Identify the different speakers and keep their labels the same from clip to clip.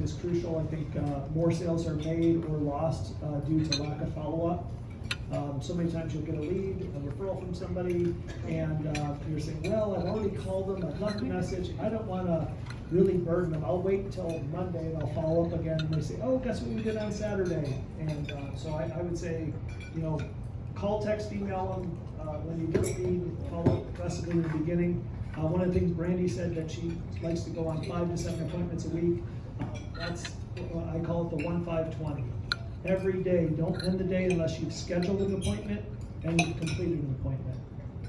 Speaker 1: is crucial. I think more sales are made or lost due to lack of follow-up. So many times you'll get a lead, a referral from somebody, and you're saying, well, I've already called them, I've left a message, I don't want to really burden them. I'll wait until Monday and I'll follow up again. And they say, oh, guess what we did on Saturday? And so I would say, call, text, email them. When you get a lead, follow up aggressively in the beginning. One of the things Brandy said that she likes to go on 5 to 7 appointments a week. That's, I call it the 1-5-20. Every day, don't end the day unless you've scheduled an appointment and you've completed an appointment.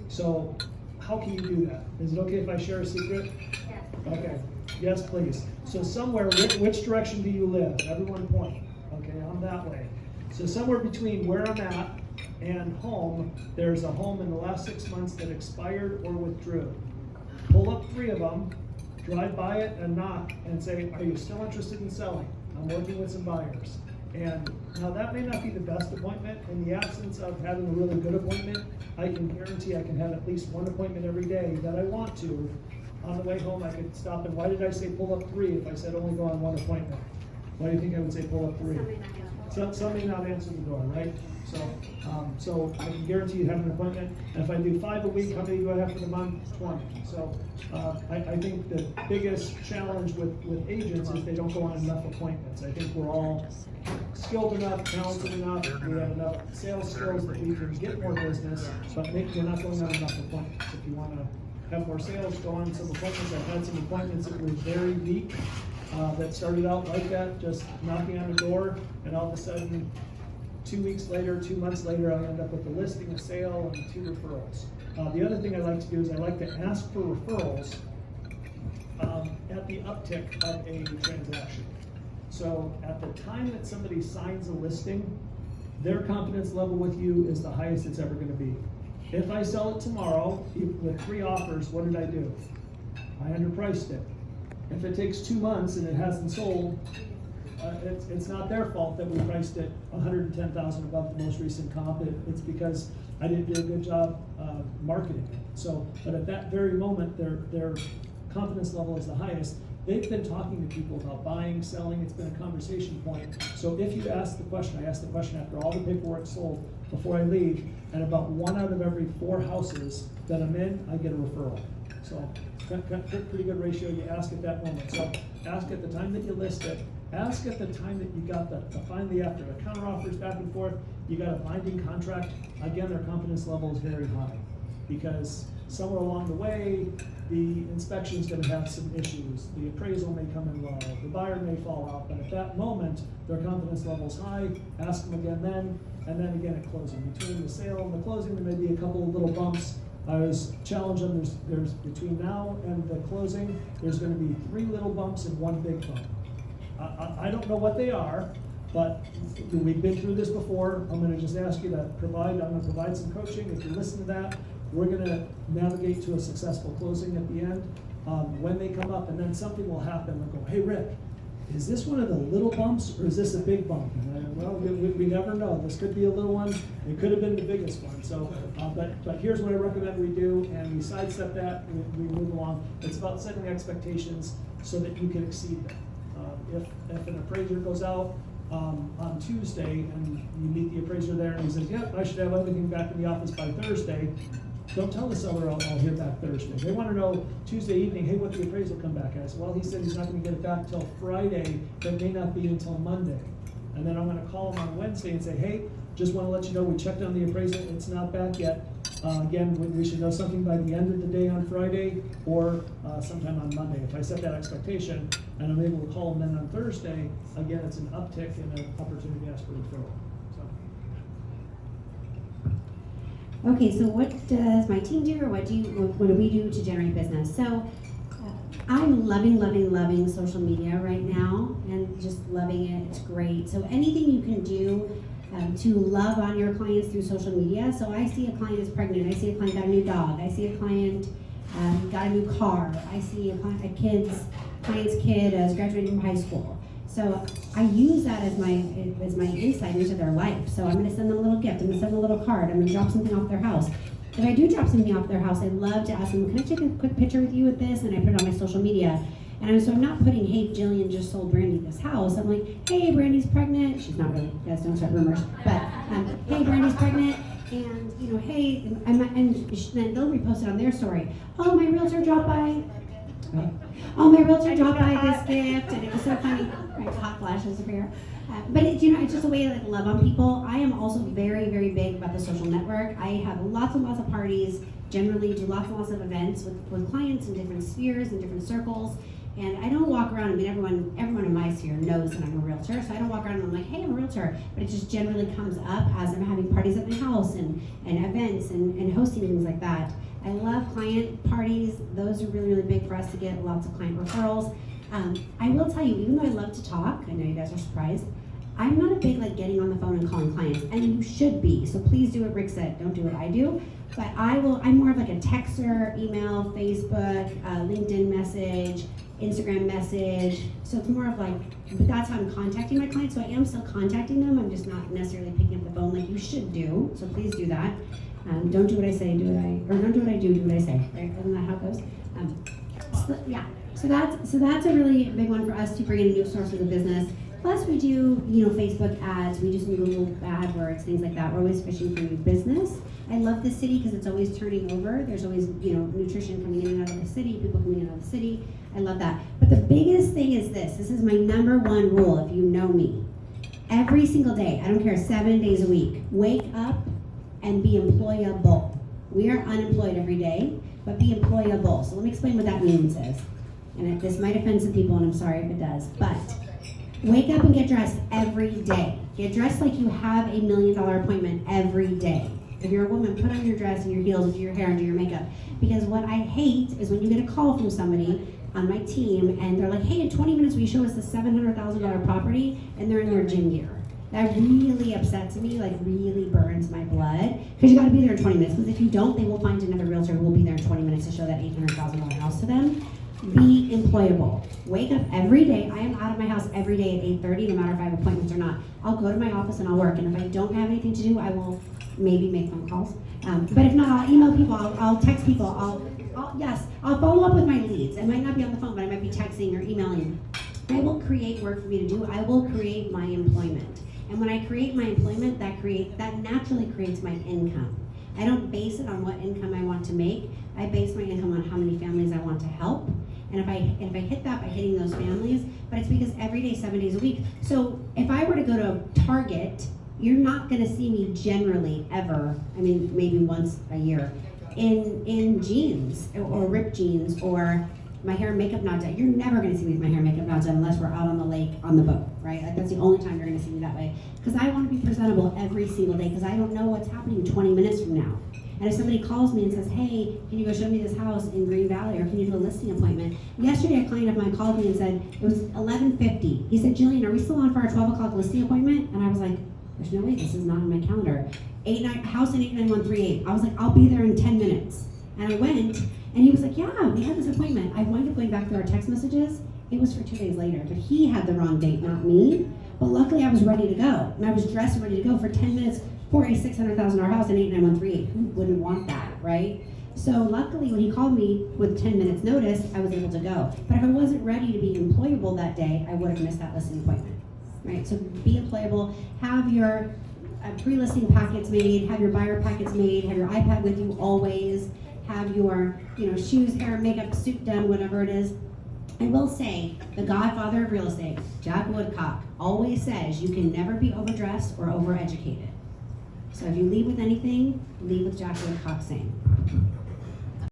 Speaker 1: So how can you do that? Is it okay if I share a secret?
Speaker 2: Yes.
Speaker 1: Okay, yes please. So somewhere, which direction do you live? Everyone point. Okay, I'm that way. So somewhere between where I'm at and home, there's a home in the last 6 months that expired or withdrew. Pull up 3 of them, drive by it and knock and say, are you still interested in selling? I'm working with some buyers. And now that may not be the best appointment. In the absence of having a really good appointment, I can guarantee I can have at least 1 appointment every day that I want to. On the way home, I could stop and why did I say pull up 3 if I said only go on 1 appointment? Why do you think I would say pull up 3? Some may not answer the door, right? So I can guarantee you have an appointment. And if I do 5 a week, how many do I have for the month? 20. So I think the biggest challenge with agents is they don't go on enough appointments. I think we're all skilled enough, talented enough, we have enough sales skills that we can get more business, but we're not going on enough appointments. If you want to have more sales, go on some appointments. I've had some appointments that were very weak, that started out like that, just knocking on the door, and all of a sudden, 2 weeks later, 2 months later, I end up with a listing, a sale, and 2 referrals. The other thing I like to do is I like to ask for referrals at the uptick of a transaction. So at the time that somebody signs a listing, their confidence level with you is the highest it's ever going to be. If I sell it tomorrow with 3 offers, what did I do? I underpriced it. If it takes 2 months and it hasn't sold, it's not their fault that we priced it $110,000 above the most recent comp. It's because I didn't do a good job marketing it. So, but at that very moment, their confidence level is the highest. They've been talking to people about buying, selling. It's been a conversation point. So if you ask the question, I ask the question after all the paperwork's sold before I leave, and about 1 out of every 4 houses that I'm in, I get a referral. So pretty good ratio. You ask at that moment. So ask at the time that you list it. Ask at the time that you got finally after the counter offers back and forth, you got a binding contract. Again, their confidence level is very high because somewhere along the way, the inspection's going to have some issues. The appraisal may come in low. The buyer may fall out. But at that moment, their confidence level's high. Ask them again then, and then again at closing. Between the sale and the closing, there may be a couple of little bumps. I was challenged them. There's between now and the closing, there's going to be 3 little bumps and 1 big bump. I don't know what they are, but we've been through this before. I'm going to just ask you to provide some coaching. If you listen to that, we're going to navigate to a successful closing at the end. When they come up, and then something will happen. They'll go, hey Rick, is this one of the little bumps or is this a big bump? And well, we never know. This could be a little one. It could have been the biggest one. So, but here's what I recommend we do, and we sidestep that. We move along. It's about setting expectations so that you can exceed them. If an appraiser goes out on Tuesday and you meet the appraiser there and he says, yep, I should have everything back in the office by Thursday, don't tell the seller I'll hear back Thursday. They want to know Tuesday evening, hey, what did the appraisal come back as? Well, he said he's not going to get it back till Friday, but may not be until Monday. And then I'm going to call him on Wednesday and say, hey, just want to let you know we checked on the appraisal, it's not back yet. Again, we should know something by the end of the day on Friday or sometime on Monday. If I set that expectation and I'm able to call them then on Thursday, again, it's an uptick and an opportunity to ask for referral.
Speaker 2: Okay, so what does my team do, or what do we do to generate business? So I'm loving social media right now, and just loving it. It's great. So anything you can do to love on your clients through social media. So I see a client is pregnant. I see a client got a new dog. I see a client got a new car. I see a client's kid is graduating from high school. So I use that as my insight into their life. So I'm going to send them a little gift. I'm going to send them a little card. I'm going to drop something off their house. If I do drop something off their house, I love to ask them, can I take a quick picture with you with this? And I put it on my social media. And so I'm not putting, hey, Jillian just sold Brandy this house. I'm like, hey, Brandy's pregnant. She's not really, guys, don't start rumors. But, hey, Brandy's pregnant. And, you know, hey, and then they'll repost it on their story. Oh, my realtor dropped by. Oh, my realtor dropped by this gift. And it was so funny. Right, hot flashes over here. But it's just a way to like love on people. I am also very, very big about the social network. I have lots and lots of parties, generally do lots and lots of events with clients in different spheres and different circles. And I don't walk around, I mean, everyone in my sphere knows that I'm a realtor, so I don't walk around and I'm like, hey, I'm a realtor. But it just generally comes up as I'm having parties at my house and events and hosting things like that. I love client parties. Those are really, really big for us to get lots of client referrals. I will tell you, even though I love to talk, I know you guys are surprised, I'm not a big like getting on the phone and calling clients, and you should be. So please do what Rick said. Don't do what I do. But I'm more of like a texter, email, Facebook, LinkedIn message, Instagram message. So it's more of like, but that's how I'm contacting my clients. So I am still contacting them. I'm just not necessarily picking up the phone like you should do. So please do that. Don't do what I say, don't do what I do what I say. Right? Isn't that how it goes? Yeah. So that's a really big one for us to bring in new sources of business. Plus we do, Facebook ads, we do some Google AdWords, things like that. We're always fishing for new business. I love the city because it's always turning over. There's always, nutrition coming in and out of the city, people coming in and out of the city. I love that. But the biggest thing is this is my number one rule, if you know me. Every single day, I don't care, 7 days a week, wake up and be employable. We are unemployed every day, but be employable. So let me explain what that means is. And this might offend some people, and I'm sorry if it does, but wake up and get dressed every day. Get dressed like you have $1 million appointment every day. If you're a woman, put on your dress and your heels and do your hair and do your makeup. Because what I hate is when you get a call from somebody on my team and they're like, hey, in 20 minutes will you show us the $700,000 property, and they're in their gym gear. That really upsets me, like really burns my blood. Because you gotta be there in 20 minutes. Because if you don't, they will find another realtor who will be there in 20 minutes to show that $800,000 house to them. Be employable. Wake up every day. I am out of my house every day at 8:30, no matter if I have appointments or not. I'll go to my office and I'll work. And if I don't have anything to do, I will maybe make phone calls. But if not, I'll email people. I'll text people. I'll follow up with my leads. I might not be on the phone, but I might be texting or emailing. I will create work for me to do. I will create my employment. And when I create my employment, that naturally creates my income. I don't base it on what income I want to make. I base my income on how many families I want to help. And if I hit that by hitting those families, but it's because every day, 7 days a week. So if I were to go to Target, you're not gonna see me generally ever, I mean, maybe once a year, in jeans or ripped jeans or my hair and makeup not done. You're never gonna see me with my hair and makeup not done unless we're out on the lake on the boat, right? Like that's the only time you're gonna see me that way. Because I wanna be presentable every single day because I don't know what's happening 20 minutes from now. And if somebody calls me and says, hey, can you go show me this house in Green Valley, or can you do a listing appointment? Yesterday, a client of mine called me and said, it was 11:50. He said, Jillian, are we still on for our 12 o'clock listing appointment? And I was like, there's no way, this is not on my calendar. House in 89138. I was like, I'll be there in 10 minutes. And I went, and he was like, yeah, we had this appointment. I wound up going back through our text messages. It was for 2 days later, but he had the wrong date, not me. But luckily, I was ready to go. And I was dressed and ready to go for 10 minutes for a $600,000 house in 89138. Who wouldn't want that, right? So luckily, when he called me with 10 minutes notice, I was able to go. But if I wasn't ready to be employable that day, I would have missed that listing appointment, right? So be employable, have your pre-listing packets made, have your buyer packets made, have your iPad with you always, have your shoes, hair, makeup, suit done, whatever it is. I will say, the godfather of real estate, Jack Woodcock, always says you can never be overdressed or overeducated. So if you leave with anything, leave with Jack Woodcock saying.